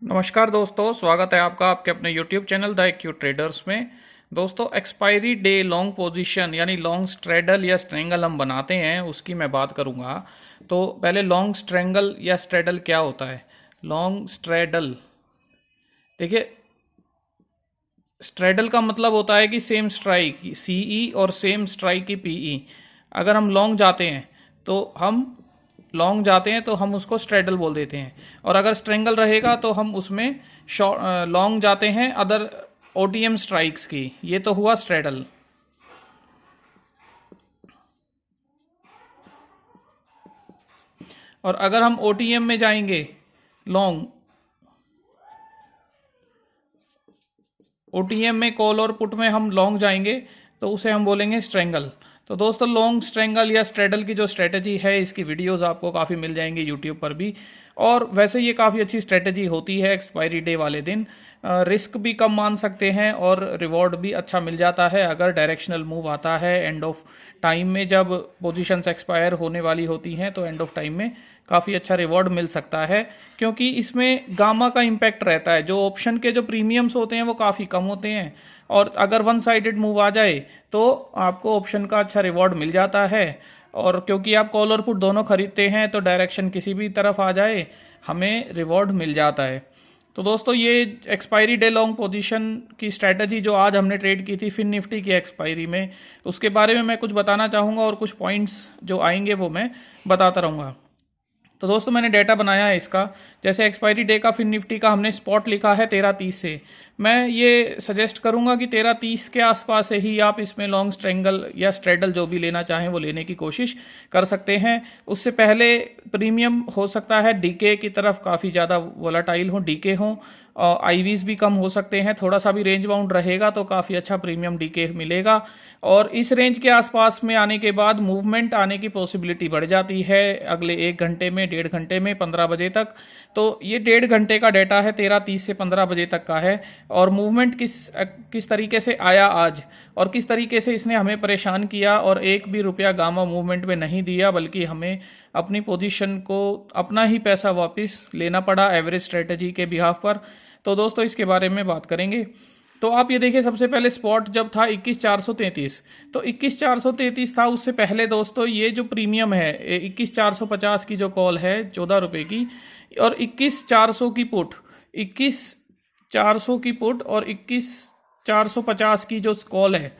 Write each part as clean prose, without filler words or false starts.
नमस्कार दोस्तों, स्वागत है आपका आपके अपने YouTube channel the AQ traders में। दोस्तों, एक्सपायरी डे लॉन्ग पोजीशन यानी लॉन्ग स्ट्रेडल या स्ट्रेंगल हम बनाते हैं, उसकी मैं बात करूंगा। तो पहले लॉन्ग स्ट्रेंगल या स्ट्रेडल क्या होता है। लॉन्ग स्ट्रेडल, देखिए, स्ट्रेडल का मतलब होता है कि सेम स्ट्राइक सीई और सेम स्ट्राइक की पीई। अगर हम लॉन्ग जाते हैं तो हम उसको स्ट्रेडल बोल देते हैं, और अगर स्ट्रेंगल रहेगा तो हम उसमें लॉन्ग जाते हैं अदर ओटीएम स्ट्राइक्स की। ये तो हुआ स्ट्रेडल। और अगर हम ओटीएम में जाएंगे लॉन्ग, ओटीएम में कॉल और पुट में हम लॉन्ग जाएंगे तो उसे हम बोलेंगे स्ट्रेंगल। तो दोस्तों, लॉन्ग स्ट्रेंगल या स्ट्रेडल की जो स्ट्रेटजी है, इसकी वीडियोस आपको काफ़ी मिल जाएंगी यूट्यूब पर भी। और वैसे ये काफ़ी अच्छी स्ट्रेटजी होती है एक्सपायरी डे वाले दिन। रिस्क भी कम मान सकते हैं और रिवॉर्ड भी अच्छा मिल जाता है अगर डायरेक्शनल मूव आता है एंड ऑफ टाइम में। जब पोजीशंस एक्सपायर होने वाली होती हैं तो एंड ऑफ टाइम में काफ़ी अच्छा रिवॉर्ड मिल सकता है, क्योंकि इसमें गामा का इम्पैक्ट रहता है। जो ऑप्शन के जो प्रीमियम्स होते हैं वो काफ़ी कम होते हैं, और अगर वन साइडेड मूव आ जाए तो आपको ऑप्शन का अच्छा रिवॉर्ड मिल जाता है। और क्योंकि आप कॉल और पुट दोनों खरीदते हैं तो डायरेक्शन किसी भी तरफ आ जाए हमें रिवॉर्ड मिल जाता है। तो दोस्तों, ये एक्सपायरी डे लॉन्ग पोजीशन की स्ट्रैटेजी जो आज हमने ट्रेड की थी फिन निफ्टी की एक्सपायरी में, उसके बारे में मैं कुछ बताना चाहूँगा, और कुछ पॉइंट्स जो आएंगे वो मैं बताता रहूँगा। तो दोस्तों, मैंने डेटा बनाया है इसका। जैसे एक्सपायरी डे का फिन निफ्टी का हमने स्पॉट लिखा है 13:30 से। मैं ये सजेस्ट करूंगा कि 13:30 के आसपास से ही आप इसमें लॉन्ग स्ट्रेंगल या स्ट्रेडल जो भी लेना चाहें वो लेने की कोशिश कर सकते हैं। उससे पहले प्रीमियम हो सकता है डीके की तरफ काफ़ी ज़्यादा वोलाटाइल हो, डीके हो, आईवीज भी कम हो सकते हैं। थोड़ा सा भी रेंज बाउंड रहेगा तो काफ़ी अच्छा प्रीमियम डीके मिलेगा। और इस रेंज के आसपास में आने के बाद मूवमेंट आने की पॉसिबिलिटी बढ़ जाती है अगले 1 घंटे में, 1.5 घंटे में, 15 बजे तक। तो ये 1.5 घंटे का डेटा है, 13:30 से 15 बजे तक का है। और मूवमेंट किस तरीके से आया आज, और किस तरीके से इसने हमें परेशान किया, और एक भी रुपया गामा मूवमेंट में नहीं दिया, बल्कि हमें अपनी पोजीशन को अपना ही पैसा वापस लेना पड़ा एवरेज स्ट्रेटजी के बिहाफ पर। तो दोस्तों, इसके बारे में बात करेंगे। तो आप ये देखिए, सबसे पहले स्पॉट जब था 21,433, तो 21,433 था। उससे पहले दोस्तों ये जो प्रीमियम है 21,450 की जो कॉल है 14 रुपए की, और 21,400 की पुट, 21,400 की पुट और 21,450 की जो कॉल है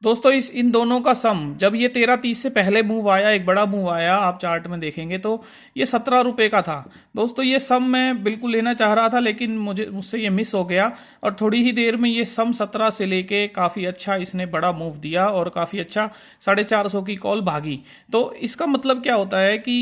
दोस्तों, इन दोनों का सम, जब ये 13:30 से पहले मूव आया, एक बड़ा मूव आया, आप चार्ट में देखेंगे तो ये 17 रुपए का था। दोस्तों, ये सम मैं बिल्कुल लेना चाह रहा था, लेकिन मुझसे ये मिस हो गया, और थोड़ी ही देर में ये सम 17 से लेके काफ़ी अच्छा इसने बड़ा मूव दिया, और काफ़ी अच्छा 450 की कॉल भागी। तो इसका मतलब क्या होता है कि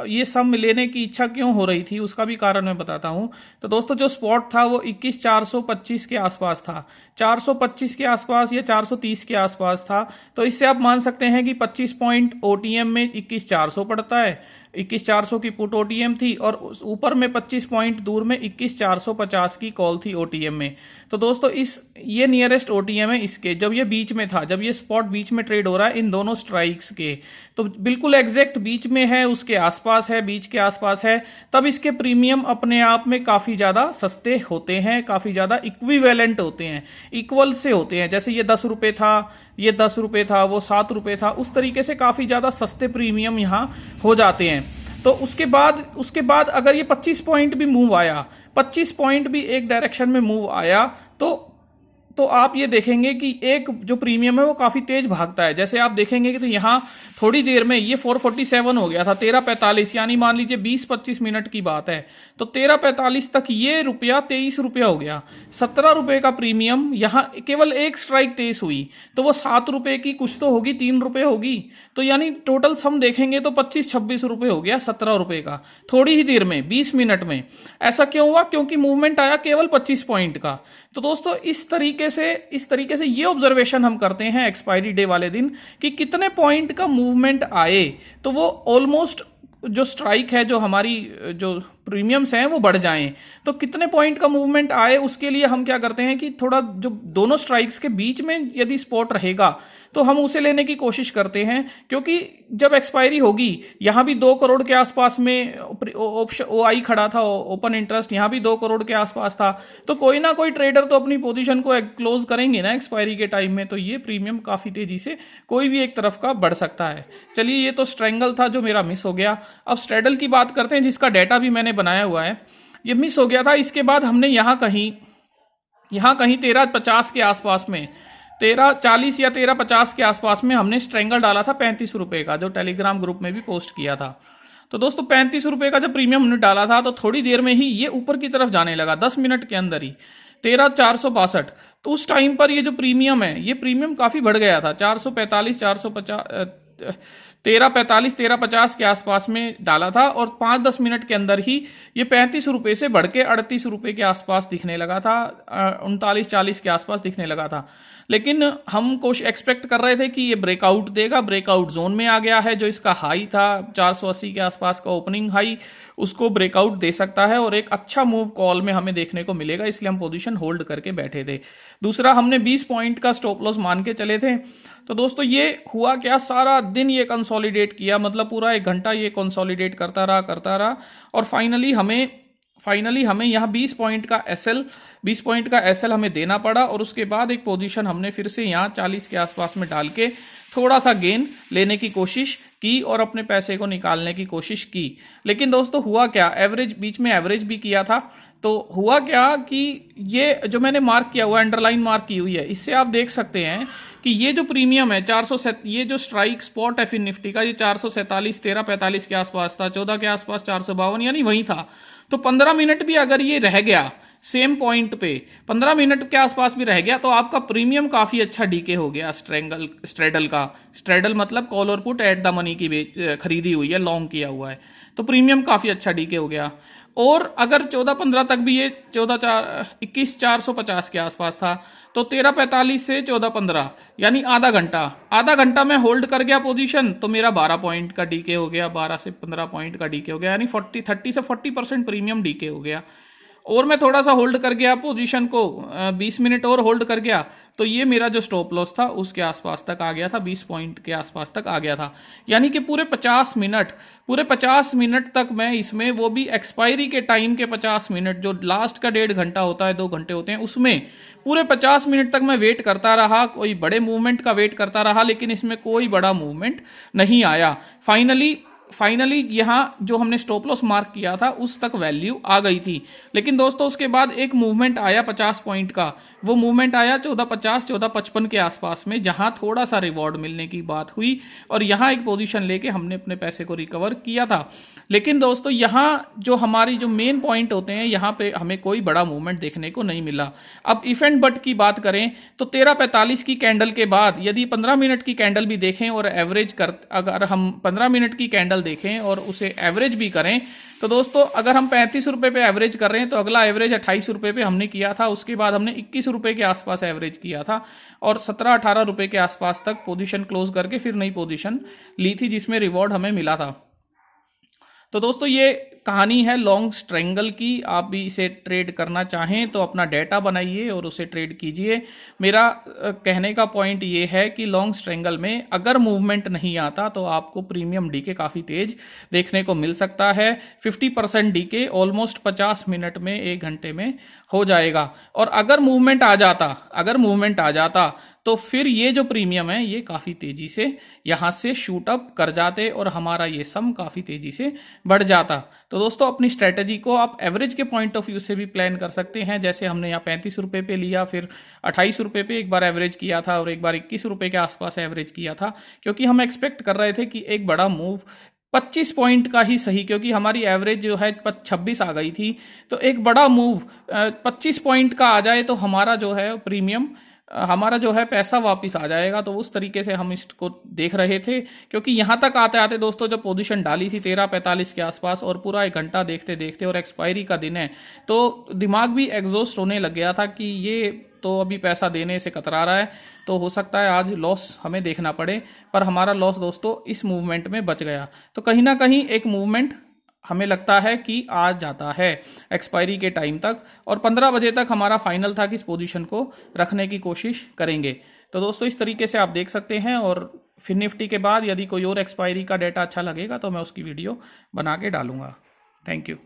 ये सम लेने की इच्छा क्यों हो रही थी, उसका भी कारण मैं बताता हूँ। तो दोस्तों, जो स्पॉट था वो 21,425 के आसपास था, 425 के आसपास या 430 के आसपास था। तो इससे आप मान सकते हैं कि 25 पॉइंट ओटीएम में 21,400 पड़ता है। 21,400 की पुट ओटीएम थी, और ऊपर में 25 पॉइंट दूर में 21,450 की कॉल थी ओटीएम में। तो दोस्तों, ये नियरेस्ट ओटीएम है इसके, जब ये बीच में था, जब ये स्पॉट बीच में ट्रेड हो रहा है इन दोनों स्ट्राइक्स के, तो बिल्कुल एग्जैक्ट बीच में है, उसके आसपास है, बीच के आसपास है। तब इसके प्रीमियम अपने आप में काफी ज्यादा सस्ते होते हैं, काफी ज्यादा इक्विवेलेंट होते हैं, इक्वल से होते हैं। जैसे ये 10 रुपए था, ये 10 रुपए था, वो 7 रुपए था, उस तरीके से काफी ज्यादा सस्ते प्रीमियम यहां हो जाते हैं। तो उसके बाद अगर ये 25 पॉइंट भी मूव आया, 25 पॉइंट भी एक डायरेक्शन में मूव आया, तो आप ये देखेंगे कि एक जो प्रीमियम है वो काफी तेज भागता है। जैसे आप देखेंगे कि तो यहां थोड़ी देर में ये 447 हो गया था, 13:45, यानी मान लीजिए 20-25 मिनट की बात है, तो 13:45 तक ये रुपया 23 रुपया हो गया। 17 रुपए का प्रीमियम, यहां केवल एक स्ट्राइक 23 हुई, तो वो 7 रुपए की कुछ तो होगी, 3 रुपए होगी। तो यानी टोटल सम देखेंगे तो 25-26 रुपए हो गया 17 रुपए का, थोड़ी ही देर में, 20 मिनट में। ऐसा क्यों हुआ? क्योंकि मूवमेंट आया केवल 25 पॉइंट का। तो दोस्तों, इस तरीके से ये ऑब्जर्वेशन हम करते हैं एक्सपायरी डे वाले दिन कि कितने पॉइंट का मूवमेंट आए तो वो ऑलमोस्ट जो स्ट्राइक है, जो हमारी जो प्रीमियम्स हैं वो बढ़ जाएं। तो कितने पॉइंट का मूवमेंट आए उसके लिए हम क्या करते हैं कि थोड़ा जो दोनों स्ट्राइक्स के बीच में यदि स्पॉट रहेगा तो हम उसे लेने की कोशिश करते हैं, क्योंकि जब एक्सपायरी होगी, यहाँ भी 2 करोड़ के आसपास में ऑप्शन OI खड़ा था, ओपन इंटरेस्ट यहाँ भी 2 करोड़ के आसपास था, तो कोई ना कोई ट्रेडर तो अपनी पोजीशन को क्लोज करेंगे ना एक्सपायरी के टाइम में, तो ये प्रीमियम काफी तेजी से कोई भी एक तरफ का बढ़ सकता है। चलिए, ये तो स्ट्रेंगल था जो मेरा मिस हो गया। अब स्ट्रेडल की बात करते हैं, जिसका डाटा भी मैंने बनाया हुआ है। ये मिस हो गया था। इसके बाद हमने यहाँ कहीं 13.50 के आसपास में, 13.40 या 13.50 के आसपास में हमने स्ट्रेंगल डाला था 35 रुपए का, जो टेलीग्राम ग्रुप में भी पोस्ट किया था। तो दोस्तों 35 रुपए का जब प्रीमियम हमने डाला था, तो थोड़ी देर में ही ये ऊपर की तरफ जाने लगा, 10 मिनट के अंदर ही 13,462। तो उस टाइम पर ये जो प्रीमियम है, ये प्रीमियम काफी बढ़ गया था, 445, 450, 13.45, 13.50 के आसपास में डाला था, और 5-10 मिनट के अंदर ही ये 35 रुपए से बढ़ के 38 रुपए के आसपास दिखने लगा था, 39-40 के आसपास दिखने लगा था। लेकिन हम कुछ एक्सपेक्ट कर रहे थे कि ये ब्रेकआउट देगा, ब्रेकआउट जोन में आ गया है, जो इसका हाई था 480 के आसपास का ओपनिंग हाई, उसको ब्रेकआउट दे सकता है और एक अच्छा मूव कॉल में हमें देखने को मिलेगा, इसलिए हम पोजीशन होल्ड करके बैठे थे। दूसरा, हमने 20 पॉइंट का स्टॉप लॉस मान के चले थे। तो दोस्तों ये हुआ क्या, सारा दिन ये कंसोलिडेट किया, मतलब पूरा 1 घंटा ये कंसोलिडेट करता रहा, और फाइनली हमें यहाँ 20 पॉइंट का एसएल हमें देना पड़ा, और उसके बाद एक पोजीशन हमने फिर से यहाँ 40 के आसपास में डाल के थोड़ा सा गेन लेने की कोशिश की और अपने पैसे को निकालने की कोशिश की। लेकिन दोस्तों हुआ क्या, बीच में एवरेज भी किया था। तो हुआ क्या कि ये जो मैंने मार्क किया हुआ, अंडरलाइन मार्क की हुई है, इससे आप देख सकते हैं कि ये जो प्रीमियम है 400, ये जो स्ट्राइक स्पॉट है फिर निफ्टी का, ये 447, 13.45 के आसपास था, 14 के आसपास 452, यानी वही था। तो 15 मिनट भी अगर ये रह गया सेम पॉइंट पे, 15 मिनट के आसपास भी रह गया, तो आपका प्रीमियम काफी अच्छा डीके हो गया स्ट्रेडल मतलब कॉल और पुट एट द मनी की खरीदी हुई है, लॉन्ग किया हुआ है, तो प्रीमियम काफी अच्छा डीके हो गया। और अगर 14-15 तक भी ये 21,450 के आसपास था, तो 13.45 से 14-15 यानी आधा घंटा मैं होल्ड कर गया पोजीशन, तो मेरा 12 पॉइंट का डीके हो गया, 12 से 15 पॉइंट का डीके हो गया, यानी 30 से 40% प्रीमियम डीके हो गया। और मैं थोड़ा सा होल्ड कर गया पोजीशन को, 20 मिनट और होल्ड कर गया, तो ये मेरा जो स्टॉप लॉस था उसके आसपास तक आ गया था, 20 पॉइंट के आसपास तक आ गया था। यानी कि पूरे 50 मिनट तक मैं इसमें, वो भी एक्सपायरी के टाइम के 50 मिनट, जो लास्ट का 1.5 घंटा होता है, 2 घंटे होते हैं, उसमें पूरे 50 मिनट तक मैं वेट करता रहा, कोई बड़े मूवमेंट का वेट करता रहा, लेकिन इसमें कोई बड़ा मूवमेंट नहीं आया। फाइनली यहाँ जो हमने स्टॉप लॉस मार्क किया था उस तक वैल्यू आ गई थी। लेकिन दोस्तों उसके बाद एक मूवमेंट आया 50 पॉइंट का, वो मूवमेंट आया 14.50, 14.55 के आसपास में, जहां थोड़ा सा रिवॉर्ड मिलने की बात हुई, और यहाँ एक पोजीशन लेके हमने अपने पैसे को रिकवर किया था। लेकिन दोस्तों यहाँ जो हमारी जो मेन पॉइंट होते हैं, यहाँ पे हमें कोई बड़ा मूवमेंट देखने को नहीं मिला। अब इफ एंड बट की बात करें तो 13.45 की कैंडल के बाद यदि 15 मिनट की कैंडल भी देखें और एवरेज अगर हम 15 मिनट की कैंडल देखें और उसे एवरेज भी करें, तो दोस्तों अगर हम 35 रुपए पे एवरेज कर रहे हैं, तो अगला एवरेज 28 रुपए पे हमने किया था, उसके बाद हमने 21 रुपए के आसपास एवरेज किया था, और 17-18 रुपए के आसपास तक पोजीशन क्लोज करके फिर नई पोजीशन ली थी, जिसमें रिवॉर्ड हमें मिला था। तो दोस्तों ये कहानी है लॉन्ग स्ट्रेंगल की। आप भी इसे ट्रेड करना चाहें तो अपना डेटा बनाइए और उसे ट्रेड कीजिए। मेरा कहने का पॉइंट ये है कि लॉन्ग स्ट्रेंगल में अगर मूवमेंट नहीं आता तो आपको प्रीमियम डीके काफ़ी तेज देखने को मिल सकता है। 50% डीके ऑलमोस्ट 50 मिनट में, 1 घंटे में हो जाएगा। और अगर मूवमेंट आ जाता तो फिर ये जो प्रीमियम है ये काफ़ी तेज़ी से यहाँ से शूट अप कर जाते और हमारा ये सम काफ़ी तेज़ी से बढ़ जाता। तो दोस्तों अपनी स्ट्रेटजी को आप एवरेज के पॉइंट ऑफ व्यू से भी प्लान कर सकते हैं। जैसे हमने यहाँ 35 रुपये पे लिया, फिर 28 रुपये पे एक बार एवरेज किया था और एक बार 21 रुपये के आसपास एवरेज किया था, क्योंकि हम एक्सपेक्ट कर रहे थे कि एक बड़ा मूव 25 पॉइंट का ही सही, क्योंकि हमारी एवरेज जो है 26 आ गई थी, तो एक बड़ा मूव 25 पॉइंट का आ जाए तो हमारा जो है प्रीमियम, हमारा जो है पैसा वापस आ जाएगा। तो उस तरीके से हम इसको देख रहे थे, क्योंकि यहाँ तक आते आते दोस्तों जब पोजीशन डाली थी 13:45 के आसपास और पूरा 1 घंटा देखते देखते और एक्सपायरी का दिन है, तो दिमाग भी एग्जॉस्ट होने लग गया था कि ये तो अभी पैसा देने से कतरा रहा है, तो हो सकता है आज लॉस हमें देखना पड़े। पर हमारा लॉस दोस्तों इस मूवमेंट में बच गया। तो कहीं ना कहीं एक मूवमेंट हमें लगता है कि आ जाता है एक्सपायरी के टाइम तक, और 15 बजे तक हमारा फाइनल था कि इस पोजीशन को रखने की कोशिश करेंगे। तो दोस्तों इस तरीके से आप देख सकते हैं। और फिर निफ्टी के बाद यदि कोई और एक्सपायरी का डेटा अच्छा लगेगा तो मैं उसकी वीडियो बना के डालूंगा। Thank you.